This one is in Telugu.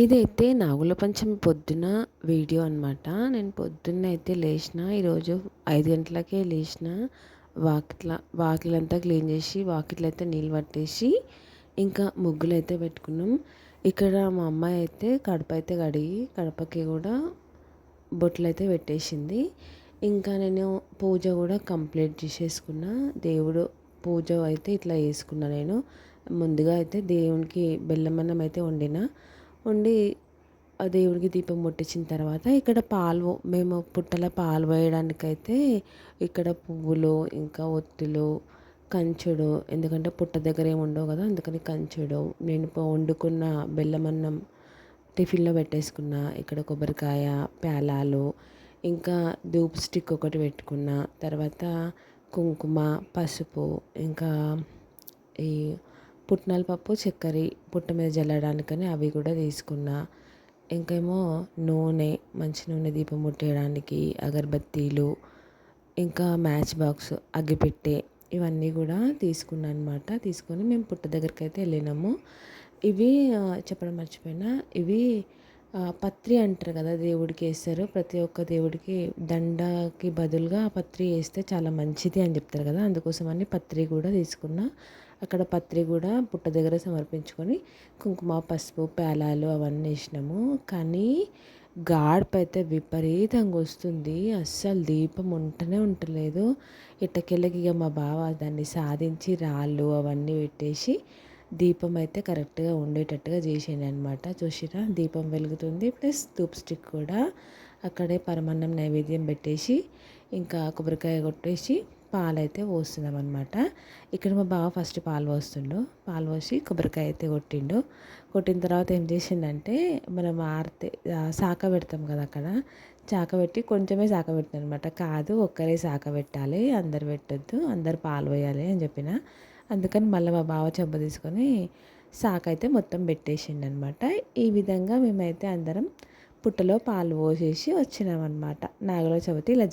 ఇదైతే నాగుల పంచమి పొద్దున వీడియో అనమాట. నేను పొద్దున్న అయితే లేచిన ఈరోజు 5 గంటలకే లేచిన. వాకిలంతా క్లీన్ చేసి వాకిట్లయితే నీళ్ళు పట్టేసి ఇంకా ముగ్గులైతే పెట్టుకున్నాం. ఇక్కడ మా అమ్మాయి అయితే కడప అయితే కడిగి కడపకి కూడా బొట్లయితే పెట్టేసింది. ఇంకా నేను పూజ కూడా కంప్లీట్ చేసేసుకున్నా. దేవుడు పూజ అయితే ఇట్లా చేసుకున్నా. నేను ముందుగా అయితే దేవునికి బెల్లమన్నం అయితే వండి ఆ దేవుడికి దీపం ముట్టించిన తర్వాత ఇక్కడ మేము పుట్టల పాలు పోయడానికైతే ఇక్కడ పువ్వులు ఇంకా ఒత్తులు కంచుడు, ఎందుకంటే పుట్ట దగ్గర ఏమి ఉండవు కదా, అందుకని కంచుడు నేను వండుకున్న బెల్లమన్నం టిఫిన్లో పెట్టేసుకున్న. ఇక్కడ కొబ్బరికాయ పేలాలు ఇంకా ధూప్ స్టిక్ ఒకటి పెట్టుకున్న. తర్వాత కుంకుమ పసుపు ఇంకా ఈ పుట్నాల పప్పు చక్కెర పుట్ట మీద జల్లడానికని అవి కూడా తీసుకున్నా. ఇంకేమో నూనె, మంచి నూనె దీపం ముట్టేయడానికి, అగరబత్తీలు ఇంకా మ్యాచ్ బాక్స్ అగ్గిపెట్టె ఇవన్నీ కూడా తీసుకున్నాను అనమాట. తీసుకొని మేము పుట్ట దగ్గరికి అయితే వెళ్ళినాము. ఇవి చెప్పడం మర్చిపోయినా, ఇవి పత్రి అంటారు కదా, దేవుడికి వేస్తారు. ప్రతి ఒక్క దేవుడికి దండకి బదులుగా పత్రి వేస్తే చాలా మంచిది అని చెప్తారు కదా, అందుకోసమని పత్రి కూడా తీసుకున్నా. అక్కడ పత్రి కూడా పుట్ట దగ్గర సమర్పించుకొని కుంకుమ పసుపు పేలాలు అవన్నీ వేసినాము. కానీ గాడ్పు అయితే విపరీతంగా వస్తుంది, అస్సలు దీపం ఉంటలేదు. ఇట్టకెళ్ళకి ఇక మా బావ దాన్ని సాధించి రాళ్ళు అవన్నీ పెట్టేసి దీపం అయితే కరెక్ట్గా ఉండేటట్టుగా చేసాను అనమాట. చూసిరా, దీపం వెలుగుతుంది, ప్లస్ ధూప్ స్టిక్ కూడా అక్కడే పరమాన్నం నైవేద్యం పెట్టేసి ఇంకా కొబ్బరికాయ కొట్టేసి పాలైతే పోస్తున్నాం అనమాట. ఇక్కడ మా బావ ఫస్ట్ పాలు పోసి కొబ్బరికాయ అయితే కొట్టిన తర్వాత ఏం చేసిందంటే, మనం శాఖ పెడతాం కదా, అక్కడ చాక పెట్టి కొంచెమే శాఖ పెట్టిన అనమాట. కాదు, ఒక్కరే శాఖ పెట్టాలి, అందరు పెట్టొద్దు, అందరు పాలు పోయాలి అని చెప్పిన. అందుకని మళ్ళీ మా బావ చెంబ తీసుకొని శాఖ అయితే మొత్తం పెట్టేసిండు అనమాట. ఈ విధంగా మేమైతే అందరం పుట్టలో పాలు పోసేసి వచ్చినామన్నమాట. నాగుల చవితి ఇలా